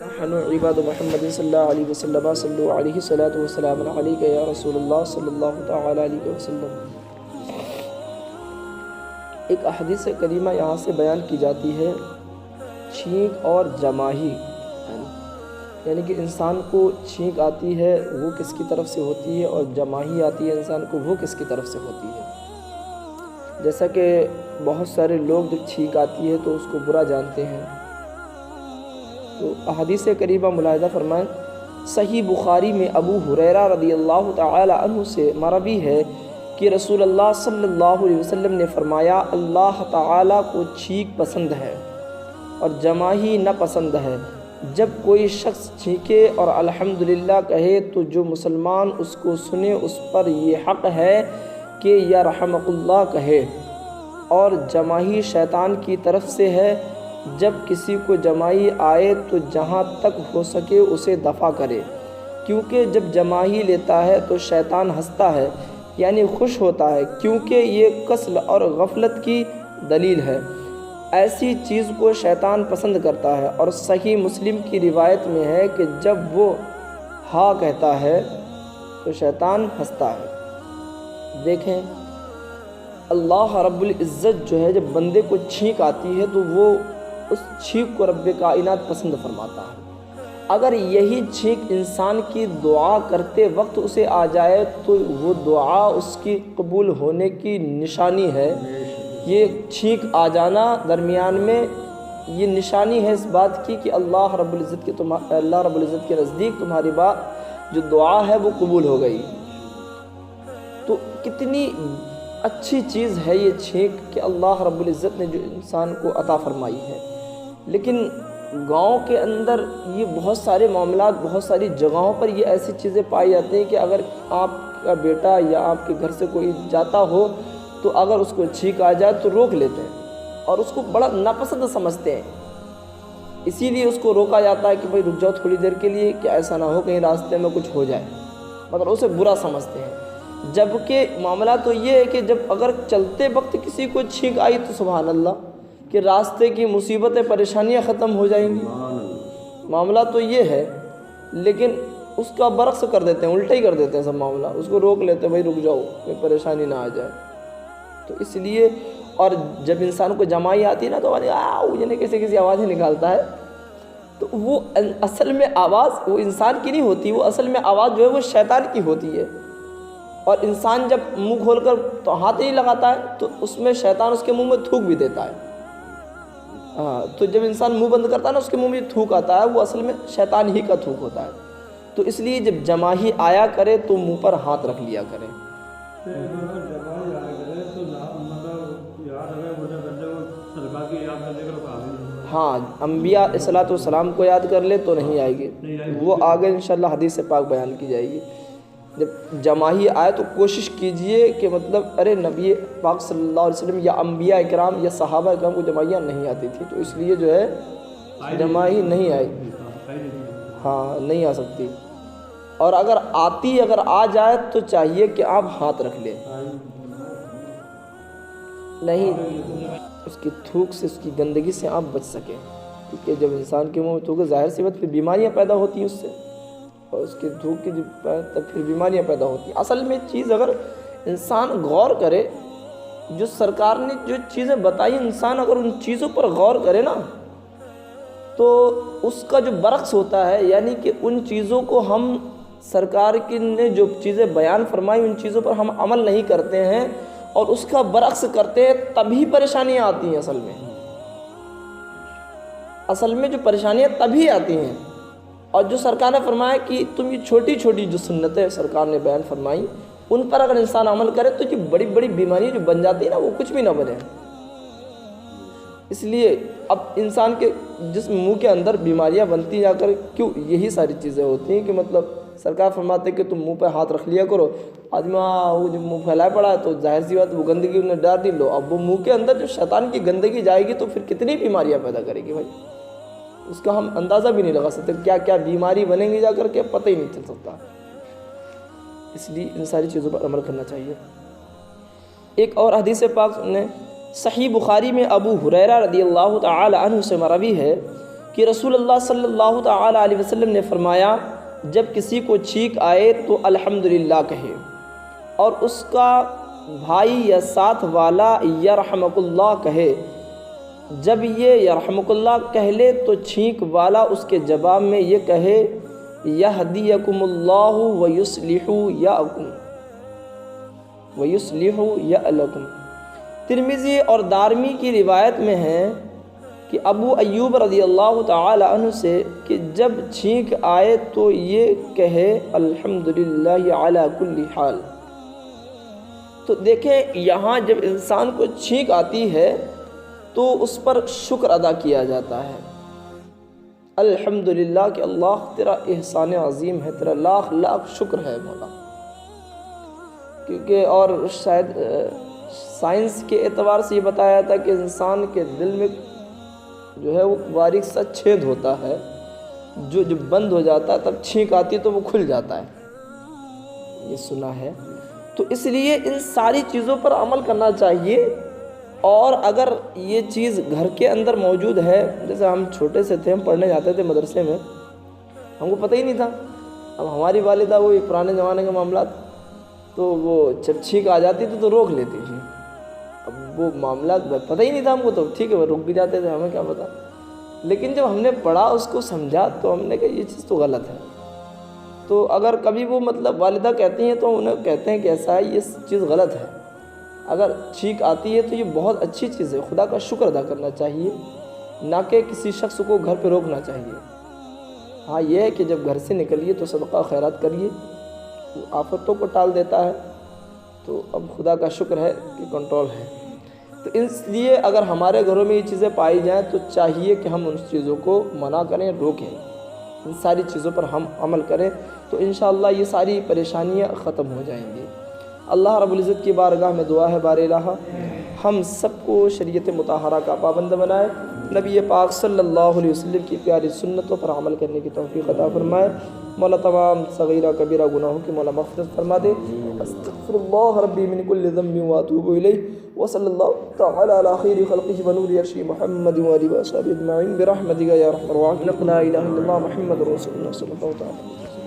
نحن عباد محمد صلی اللہ علیہ وسلم صلو علیہ الصلاۃ والسلام علیک یا رسول اللہ صلی اللہ تعالی علیہ وسلم۔ ایک احادیث کریمہ یہاں سے بیان کی جاتی ہے، چھینک اور جماہی، یعنی کہ انسان کو چھینک آتی ہے وہ کس کی طرف سے ہوتی ہے، اور جماہی آتی ہے انسان کو وہ کس کی طرف سے ہوتی ہے۔ جیسا کہ بہت سارے لوگ جب چھینک آتی ہے تو اس کو برا جانتے ہیں، تو احادیث کریمہ ملاحظہ فرمائیں۔ صحیح بخاری میں ابو ہریرہ رضی اللہ تعالی عنہ سے مروی ہے کہ رسول اللہ صلی اللہ علیہ وسلم نے فرمایا، اللہ تعالی کو چھینک پسند ہے اور جماہی ناپسند ہے۔ جب کوئی شخص چھینکے اور الحمدللہ کہے تو جو مسلمان اس کو سنے اس پر یہ حق ہے کہ یا رحمک اللہ کہے، اور جماہی شیطان کی طرف سے ہے۔ جب کسی کو جماہی آئے تو جہاں تک ہو سکے اسے دفع کرے، کیونکہ جب جماہی لیتا ہے تو شیطان ہنستا ہے، یعنی خوش ہوتا ہے، کیونکہ یہ کسل اور غفلت کی دلیل ہے۔ ایسی چیز کو شیطان پسند کرتا ہے، اور صحیح مسلم کی روایت میں ہے کہ جب وہ ہاں کہتا ہے تو شیطان ہنستا ہے۔ دیکھیں، اللہ رب العزت جو ہے، جب بندے کو چھینک آتی ہے تو وہ اس چھینک کو رب کائنات پسند فرماتا ہے۔ اگر یہی چھینک انسان کی دعا کرتے وقت اسے آ جائے تو وہ دعا اس کی قبول ہونے کی نشانی ہے۔ یہ چھینک آ جانا درمیان میں یہ نشانی ہے اس بات کی کہ اللہ رب العزت کے نزدیک تمہاری بات جو دعا ہے وہ قبول ہو گئی۔ تو کتنی اچھی چیز ہے یہ چھینک کہ اللہ رب العزت نے جو انسان کو عطا فرمائی ہے۔ لیکن گاؤں کے اندر یہ بہت سارے معاملات، بہت ساری جگہوں پر یہ ایسی چیزیں پائی جاتی ہیں کہ اگر آپ کا بیٹا یا آپ کے گھر سے کوئی جاتا ہو تو اگر اس کو چھینک آ جائے تو روک لیتے ہیں اور اس کو بڑا ناپسند سمجھتے ہیں، اسی لیے اس کو روکا جاتا ہے کہ بھائی رک جاؤ تھوڑی دیر کے لیے کہ ایسا نہ ہو کہیں راستے میں کچھ ہو جائے، مگر اسے برا سمجھتے ہیں۔ جبکہ معاملہ تو یہ ہے کہ جب اگر چلتے وقت کسی کو چھینک آئی تو سبحان اللہ کہ راستے کی مصیبتیں پریشانیاں ختم ہو جائیں گی۔ معاملہ تو یہ ہے، لیکن اس کا برعکس کر دیتے ہیں، الٹا ہی کر دیتے ہیں سب معاملہ، اس کو روک لیتے ہیں، بھائی رک جاؤ کوئی پریشانی نہ آ جائے۔ تو اس لیے، اور جب انسان کو جمائی آتی ہے نا تو یعنی کسی آوازیں نکالتا ہے، تو وہ اصل میں آواز وہ انسان کی نہیں ہوتی، وہ اصل میں آواز جو ہے وہ شیطان کی ہوتی ہے۔ اور انسان جب منہ کھول کر تو ہاتھ نہیں لگاتا ہے تو اس میں شیطان اس کے منہ میں تھوک بھی دیتا ہے۔ تو جب انسان منہ بند کرتا ہے نا اس کے منہ میں تھوک آتا ہے، وہ اصل میں شیطان ہی کا تھوک ہوتا ہے۔ تو اس لیے جب جماہی آیا کرے تو منہ پر ہاتھ رکھ لیا کرے۔ ہاں، انبیاء الصلوۃ والسلام کو یاد کر لے تو نہیں آئے گی، وہ آگے انشاءاللہ حدیث پاک بیان کی جائے گی۔ جب جماہی آئے تو کوشش کیجئے کہ مطلب نبی پاک صلی اللہ علیہ وسلم یا انبیاء اکرام یا صحابہ اکرام کو جماہیاں نہیں آتی تھی، تو اس لیے جو ہے جماہی نہیں آئی، ہاں نہیں آ سکتی۔ اور اگر آ جائے تو چاہیے کہ آپ ہاتھ رکھ لیں، نہیں اس کی تھوک سے، اس کی گندگی سے آپ بچ سکیں، کیونکہ جب انسان کے منہ میں تھوک ظاہر سی بات پھر بیماریاں پیدا ہوتی ہیں اس سے، اور اس کی تھوک کی تب پھر بیماریاں پیدا ہوتی ہیں۔ اصل میں چیز اگر انسان غور کرے، جو سرکار نے جو چیزیں بتائی، انسان اگر ان چیزوں پر غور کرے نا تو اس کا جو برعکس ہوتا ہے، یعنی کہ ان چیزوں کو ہم سرکار کی نے جو چیزیں بیان فرمائی ان چیزوں پر ہم عمل نہیں کرتے ہیں اور اس کا برعکس کرتے ہیں، تبھی پریشانیاں آتی ہیں۔ اصل میں جو پریشانیاں تبھی آتی ہیں، اور جو سرکار نے فرمایا کہ تم یہ چھوٹی چھوٹی جو سنتیں سرکار نے بیان فرمائی ان پر اگر انسان عمل کرے تو جو بڑی بڑی بیماریاں جو بن جاتی ہیں نا وہ کچھ بھی نہ بنے۔ اس لیے اب انسان کے جسم منہ کے اندر بیماریاں بنتی جا کر کیوں، یہی ساری چیزیں ہوتی ہیں کہ مطلب سرکار فرماتے ہیں کہ تم منہ پہ ہاتھ رکھ لیا کرو۔ آدمی وہ جو منہ پھیلائے پڑا ہے تو ظاہر سی بات وہ گندگی انہیں ڈال دی، لو اب وہ منہ کے اندر جو شیطان کی گندگی جائے گی تو پھر کتنی بیماریاں پیدا کرے گی بھائی، اس کا ہم اندازہ بھی نہیں لگا سکتے، کیا کیا بیماری بنیں گی جا کر کے پتہ ہی نہیں چل سکتا۔ اس لیے ان ساری چیزوں پر عمل کرنا چاہیے۔ ایک اور حدیث پاک نے صحیح بخاری میں ابو ہریرہ رضی اللہ تعالی عنہ سے مروی ہے کہ رسول اللہ صلی اللہ تعالیٰ علیہ وسلم نے فرمایا جب کسی کو چھینک آئے تو الحمدللہ کہے، اور اس کا بھائی یا ساتھ والا یرحمک اللہ کہے۔ جب یہ یرحمک اللہ کہہ لے تو چھینک والا اس کے جواب میں یہ کہے یہدیکم اللہ ویصلح یاکم یألکم۔ ترمذی اور دارمی کی روایت میں ہے کہ ابو ایوب رضی اللہ تعالی عنہ سے کہ جب چھینک آئے تو یہ کہے الحمدللہ علی کل حال۔ تو دیکھیں یہاں جب انسان کو چھینک آتی ہے تو اس پر شکر ادا کیا جاتا ہے، الحمدللہ کہ اللہ تیرا احسان عظیم ہے، تیرا لاکھ لاکھ شکر ہے مولا۔ کیونکہ اور شاید سائنس کے اعتبار سے یہ بتایا تھا کہ انسان کے دل میں جو ہے وہ باریک سا چھید ہوتا ہے، جو جب بند ہو جاتا ہے تب چھینک آتی ہے تو وہ کھل جاتا ہے، یہ سنا ہے۔ تو اس لیے ان ساری چیزوں پر عمل کرنا چاہیے، اور اگر یہ چیز گھر کے اندر موجود ہے، جیسے ہم چھوٹے سے تھے، ہم پڑھنے جاتے تھے مدرسے میں، ہم کو پتہ ہی نہیں تھا۔ اب ہماری والدہ وہ پرانے زمانے کے معاملات، تو وہ جب چھینک آ جاتی تھی تو روک لیتی تھی۔ اب وہ معاملات پتہ ہی نہیں تھا ہم کو، تو ٹھیک ہے وہ رک بھی جاتے تھے، ہمیں کیا پتہ۔ لیکن جب ہم نے پڑھا، اس کو سمجھا، تو ہم نے کہا یہ چیز تو غلط ہے۔ تو اگر کبھی وہ والدہ کہتی ہیں تو انہیں کہتے ہیں کہ ایسا ہے، یہ چیز غلط ہے۔ اگر چھینک آتی ہے تو یہ بہت اچھی چیز ہے، خدا کا شکر ادا کرنا چاہیے، نہ کہ کسی شخص کو گھر پہ روکنا چاہیے۔ ہاں یہ ہے کہ جب گھر سے نکلیے تو صدقہ خیرات کریے، وہ آفتوں کو ٹال دیتا ہے۔ تو اب خدا کا شکر ہے کہ کنٹرول ہے۔ تو اس لیے اگر ہمارے گھروں میں یہ چیزیں پائی جائیں تو چاہیے کہ ہم ان چیزوں کو منع کریں، روکیں، ان ساری چیزوں پر ہم عمل کریں، تو انشاءاللہ یہ ساری پریشانیاں ختم ہو جائیں گی۔ اللہ رب العزت کی بارگاہ میں دعا ہے بار الہ ہم سب کو شریعت مطہرہ کا پابند بنائے، نبی پاک صلی اللہ علیہ وسلم کی پیاری سنتوں پر عمل کرنے کی توفیق عطا فرمائے۔ مولا تمام صغیرہ کبیرہ گناہوں کی مولا مغفرت فرما دے۔ استغفر اللہ ربی من کل ذنب واتوب الیہ، وصلی اللہ تعالی علی خیر خلقہ ونور عرشہ محمد وآلہ وصحبہ اجمعین برحمتک یا ارحم الراحمین۔ لا الہ الا اللہ محمد رسول اللہ صلی اللہ تعالی علیہ وسلم۔